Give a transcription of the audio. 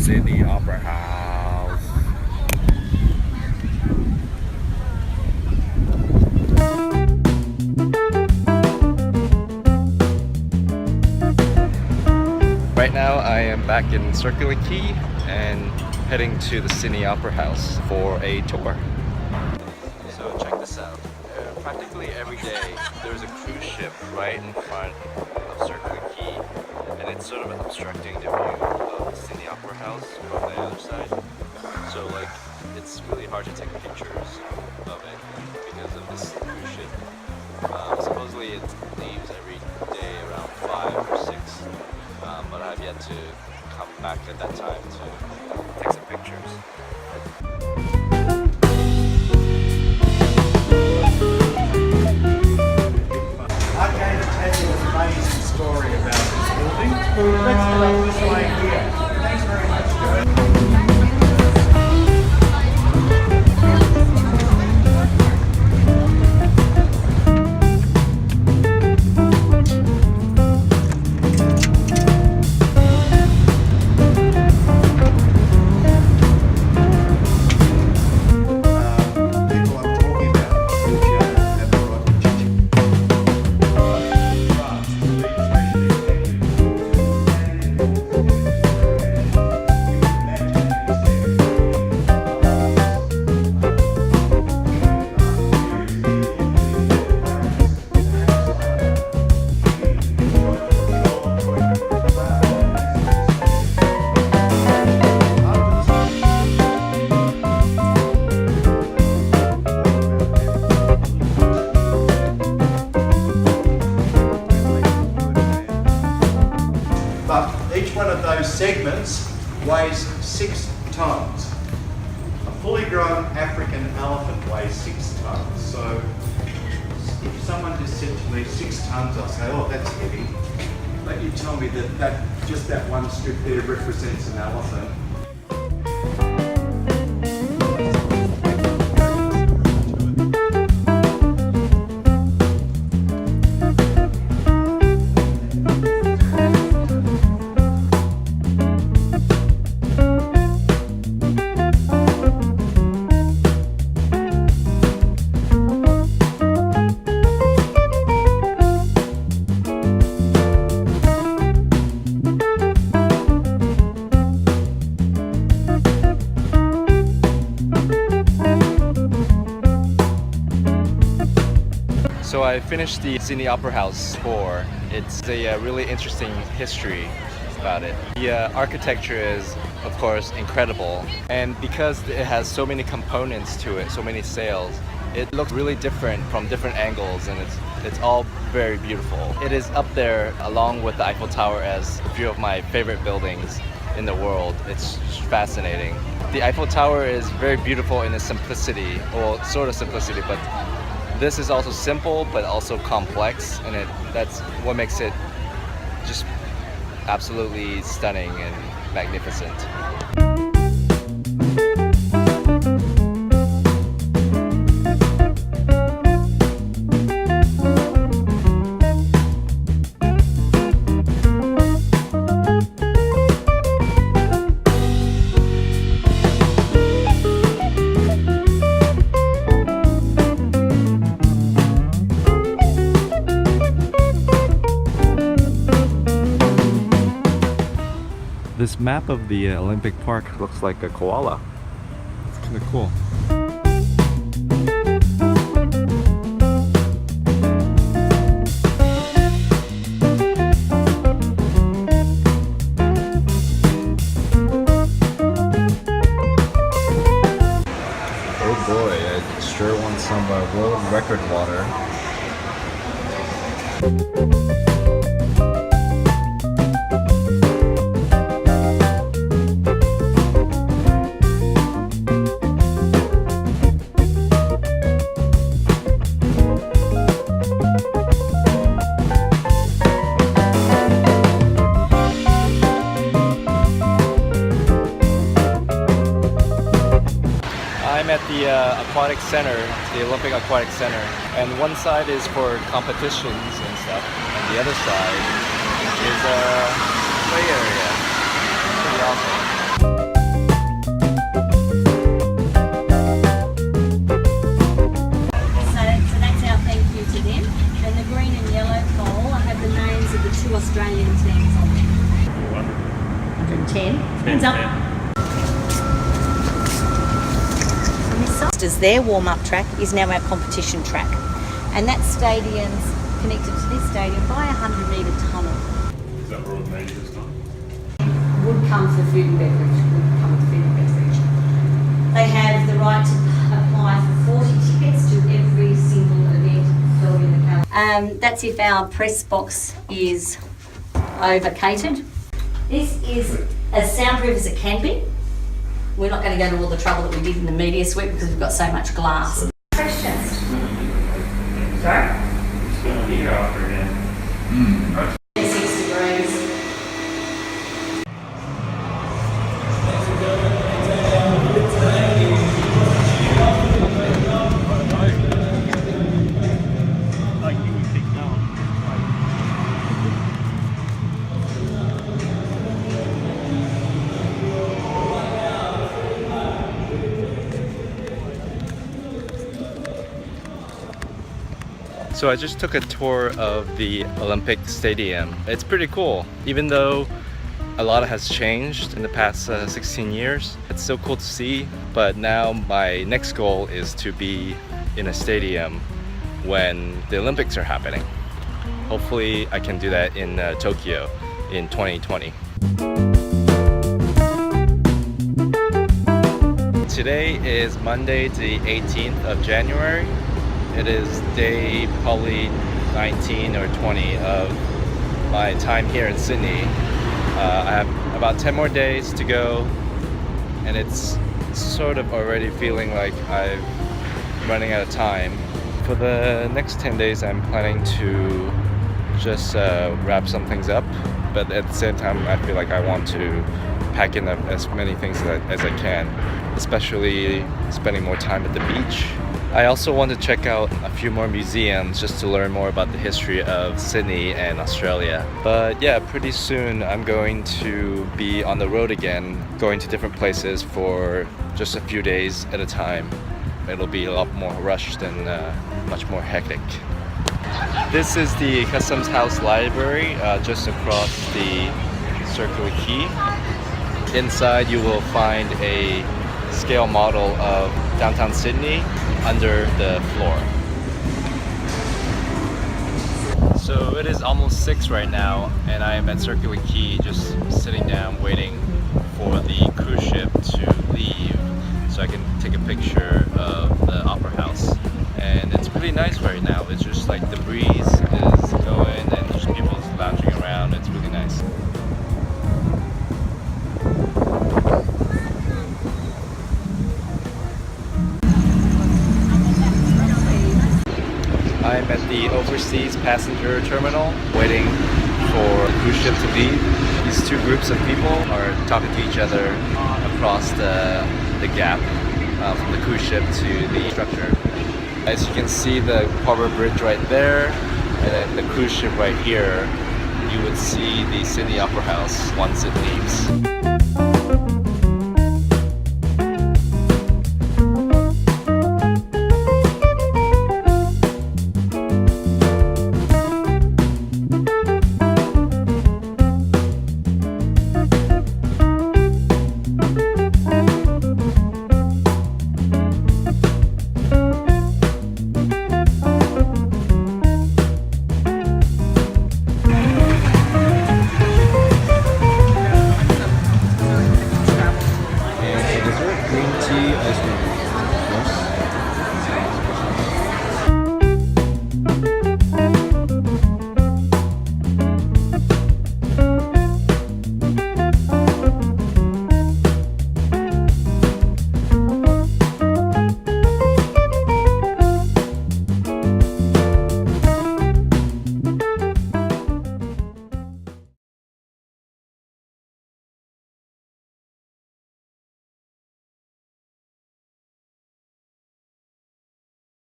Sydney Opera House. Right now I am back in Circular Quay and heading to the Sydney Opera House for a tour. So check this out. Practically every day there's a cruise ship right in front of Circular Quay, and it's sort of obstructing the view of the Sydney Opera House from the other side. So like it's really hard to take pictures of it because of this cruise ship. Supposedly it leaves every day around 5 or 6, but I've yet to come back at that time to take some pictures. I'm going to tell you an amazing story about this building. Let's get up this way here. Thanks very much, Joe. Each one of those segments weighs 6 tons. A fully grown African elephant weighs 6 tons. So if someone just said to me 6 tons, I'll say, oh, that's heavy. But you tell me that just that one strip there represents an elephant. So I finished the Sydney Opera House tour. It's a really interesting history about it. The architecture is, of course, incredible. And because it has so many components to it, so many sails, it looks really different from different angles, and it's all very beautiful. It is up there along with the Eiffel Tower as a few of my favorite buildings in the world. It's just fascinating. The Eiffel Tower is very beautiful in its simplicity, well, sort of simplicity, but this is also simple but also complex, and that's what makes it just absolutely stunning and magnificent. This map of the Olympic Park looks like a koala. It's kind of cool. Oh boy, I sure want some world record water. I'm at the Aquatic Centre, the Olympic Aquatic Centre, and one side is for competitions and stuff, and the other side is a play area. Pretty awesome. Hands up. Their warm-up track is now our competition track, and that stadium's connected to this stadium by a 100-metre tunnel. Is that broad media this time? Would come for food and beverage. Would come with food and beverage. They have the right to apply for 40 tickets to every single event held in the calendar. That's if our press box is over-catered. This is as soundproof as it can be. We're not going to go to all the trouble that we did in the media suite because we've got so much glass. Questions? Sorry? It's going to be after again. 6 degrees. So I just took a tour of the Olympic Stadium. It's pretty cool, even though a lot has changed in the past 16 years. It's still cool to see, but now my next goal is to be in a stadium when the Olympics are happening. Hopefully I can do that in Tokyo in 2020. Today is Monday, the 18th of January. It is day probably 19 or 20 of my time here in Sydney. I have about 10 more days to go, and it's sort of already feeling like I'm running out of time. For the next 10 days I'm planning to just wrap some things up, but at the same time I feel like I want to pack in as many things as I can, especially spending more time at the beach. I also want to check out a few more museums just to learn more about the history of Sydney and Australia. But yeah, pretty soon I'm going to be on the road again, going to different places for just a few days at a time. It'll be a lot more rushed and much more hectic. This is the Customs House Library just across the Circular Quay. Inside you will find a scale model of downtown Sydney under the floor. So it is almost 6 right now, and I am at Circular Quay just sitting down waiting for the cruise ship to leave so I can take a picture of the Opera House. And it's pretty nice right now. It's just like the breeze is going and just people lounging around. It's really nice. I'm at the overseas passenger terminal waiting for the cruise ship to leave. These two groups of people are talking to each other across the gap from the cruise ship to the structure. As you can see, the Harbour Bridge right there, and then the cruise ship right here, you would see the Sydney Opera House once it leaves.